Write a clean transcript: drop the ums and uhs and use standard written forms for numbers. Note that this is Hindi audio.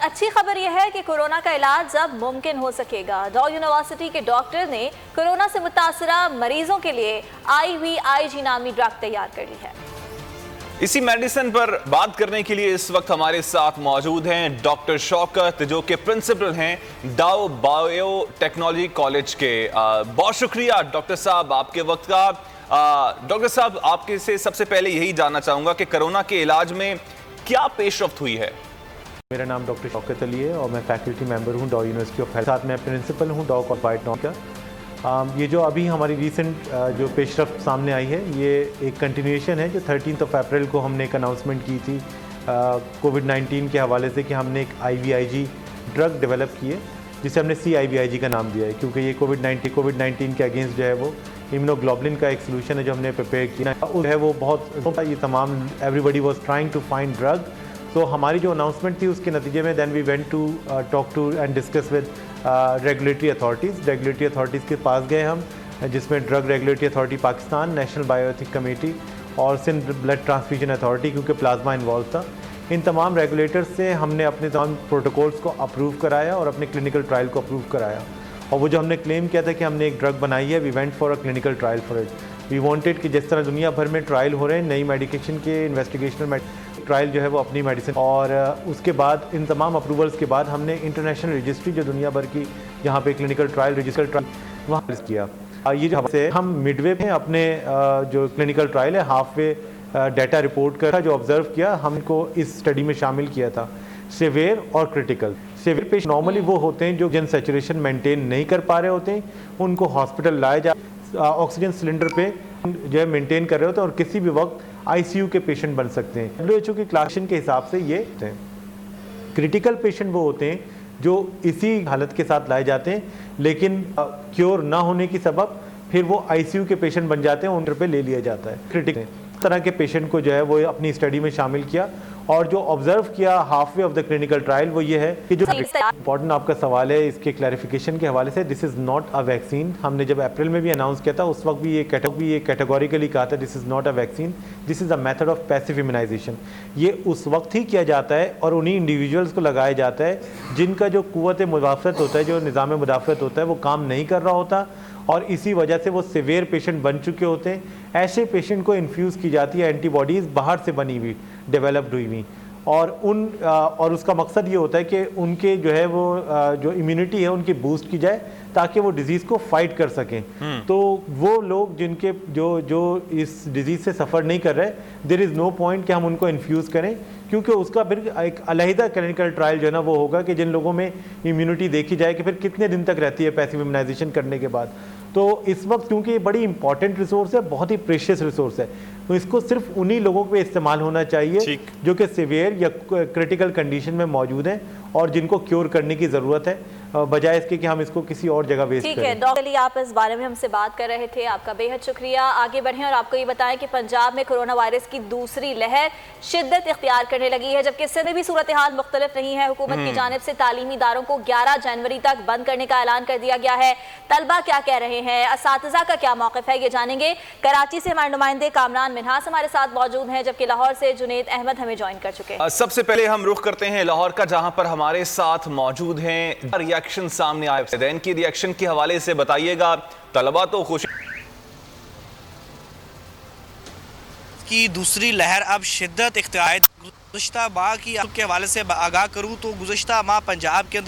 अच्छी खबर यह है कि कोरोना का इलाज अब मुमकिन हो सकेगा। डॉ यूनिवर्सिटी के डॉक्टर ने कोरोना से मुतासरा मरीजों के लिए IVIG नामी ड्रग तैयार कर ली है। इसी मेडिसिन पर बात करने के लिए इस वक्त हमारे साथ मौजूद हैं डॉक्टर शौकत, जो कि प्रिंसिपल हैं डाउ बायो टेक्नोलॉजी कॉलेज के। बहुत शुक्रिया डॉक्टर साहब आपके वक्त का। डॉक्टर साहब, आपके से सबसे पहले यही जानना चाहूंगा कि कोरोना के इलाज में क्या पेशरफ्त हुई है। मेरा नाम डॉक्टर शौकत अली है और मैं फैकल्टी मेंबर हूं डॉ यूनिवर्सिटी ऑफ हेल्थ, साथ में प्रिंसिपल हूं डॉ बायो का। ये जो अभी हमारी रीसेंट जो पेशरफ्त सामने आई है, ये एक कंटिन्यूएशन है जो 13 अप्रैल को हमने एक अनाउंसमेंट की थी कोविड-19 के हवाले से कि हमने एक IVIG ड्रग डेवलप की है, जिसे हमने CIVIG का नाम दिया है, क्योंकि ये कोविड-19 के अगेंस्ट जो है वो इम्यूनोग्लोबुलिन का एक सोल्यूशन है जो हमने प्रिपेयर किया है। वो बहुत ये तमाम everybody was trying to find drug. तो हमारी जो अनाउंसमेंट थी उसके नतीजे में then we went to talk to and discuss with regulatory authorities के पास गए हम, जिसमें drug regulatory authority Pakistan, national bioethic committee और सिंध ब्लड ट्रांसफ्यूजन अथॉरिटी, क्योंकि प्लाज्मा इन्वॉल्व था। इन तमाम रेगुलेटर्स से हमने अपने तमाम प्रोटोकॉल्स को अप्रूव कराया और अपने क्लिनिकल ट्रायल को अप्रूव कराया। और वो जो हमने क्लेम किया था कि हमने एक ड्रग बनाई है, we went for a clinical trial for it. We wanted कि जिस तरह दुनिया भर में ट्रायल हो रहे हैं नई मेडिकेशन के, इन्वेस्टिगेशनल ट्रायल जो है वो अपनी मेडिसिन, और उसके बाद इन तमाम अप्रूवल्स के बाद हमने इंटरनेशनल रजिस्ट्री जो दुनिया भर की यहाँ पे क्लिनिकल ट्रायल रजिस्टर ट्रायल वहाँ किया। ये जो से हम मिडवे में अपने जो क्लिनिकल ट्रायल है हाफ वे डाटा रिपोर्ट का जो ऑब्जर्व किया, हमको इस स्टडी में शामिल किया था सिवियर और क्रिटिकल। सिवियर पेशेंट नॉर्मली वो होते हैं जो ऑक्सीजन सैचुरेशन मेंटेन नहीं कर पा रहे होते हैं, उनको हॉस्पिटल लाए जा ऑक्सीजन सिलेंडर पे जो है मेंटेन कर रहे होते हैं और किसी भी वक्त ICU के पेशेंट बन सकते हैं। WHO की क्लासिफिकेशन के हिसाब से ये होते हैं। क्रिटिकल पेशेंट वो होते हैं जो इसी हालत के साथ लाए जाते हैं, लेकिन क्योर ना होने की सबब फिर वो ICU के पेशेंट बन जाते हैं, उन पे ले लिया जाता है। क्रिटिकल तरह के पेशेंट को जो है वो अपनी स्टडी में शामिल किया और जो ऑब्जर्व किया half way of the clinical trial वो ये है कि जो इंपॉर्टेंट आपका सवाल है इसके क्लैरिफिकेशन के हवाले से, this is not a vaccine. हमने जब अप्रैल में भी अनाउंस किया था उस वक्त भी ये कैटेगोरिकली कहा था this is not a vaccine, this is a method of passive immunisation. ये उस वक्त ही किया जाता है और उन्हीं इंडिविजुअल्स को लगाया जाता है जिनका जो कुव्वत मुदाफ़त होता है, जो निज़ाम मुदाफ़त होता है वो काम नहीं कर रहा होता और इसी वजह से वो सिवियर पेशेंट बन चुके होते हैं। ऐसे पेशेंट को इन्फ्यूज़ की जाती है एंटीबॉडीज़ बाहर से बनी हुई, डेवलप्ड हुई हुई, और उसका मकसद ये होता है कि उनके जो है वो जो इम्यूनिटी है उनकी बूस्ट की जाए ताकि वो डिज़ीज़ को फाइट कर सकें। तो वो लोग जिनके जो इस डिज़ीज़ से सफ़र नहीं कर रहे, देयर इज़ नो पॉइंट कि हम उनको इन्फ्यूज़ करें, क्योंकि उसका फिर एक अलहदा क्लिनिकल ट्रायल जो है ना वो होगा कि जिन लोगों में इम्यूनिटी देखी जाए कि फिर कितने दिन तक रहती है पैसिव इम्यूनाइजेशन करने के बाद। तो इस वक्त क्योंकि ये बड़ी इंपॉर्टेंट रिसोर्स है, बहुत ही प्रेशियस रिसोर्स है, तो इसको सिर्फ उन्हीं लोगों पे इस्तेमाल होना चाहिए जो कि सिवियर या क्रिटिकल कंडीशन में मौजूद हैं और जिनको क्योर करने की ज़रूरत है, बजाय इसके कि हम इसको किसी और जगह वेस्ट करें। ठीक है डॉक्टर अली, आप इस बारे में हमसे बात कर रहे थे, आपका बेहद शुक्रिया। आगे बढ़ें और आपको ये बताएं कि पंजाब में कोरोना वायरस की दूसरी लहर शिद्दत इख्तियार करने लगी है, जबकि इससे भी सूरत हाल मुख्तलिफ नहीं है। हुकूमत की जानिब से तालीमी इदारों को 11 जनवरी तक बंद करने का ऐलान कर दिया गया है। तलबा क्या कह रहे हैं, असातिज़ा का क्या मौक़िफ़ है, ये जानेंगे। कराची से हमारे नुमाइंदे कामरान मिन्हास हमारे साथ मौजूद हैं, जबकि लाहौर से जुनेद अहमद हमें ज्वाइन कर चुके हैं। सबसे पहले हम रुख करते हैं लाहौर का, जहां पर हमारे साथ मौजूद हैं। रिएक्शन सामने आए, इनकी रिएक्शन के हवाले से बताइएगा। तलबा तो खुश की दूसरी लहर अब शिद्दत इख्तियार। गुज़श्ता माह की के हवाले से आगाह करूँ तो गुज़श्ता माह पंजाब के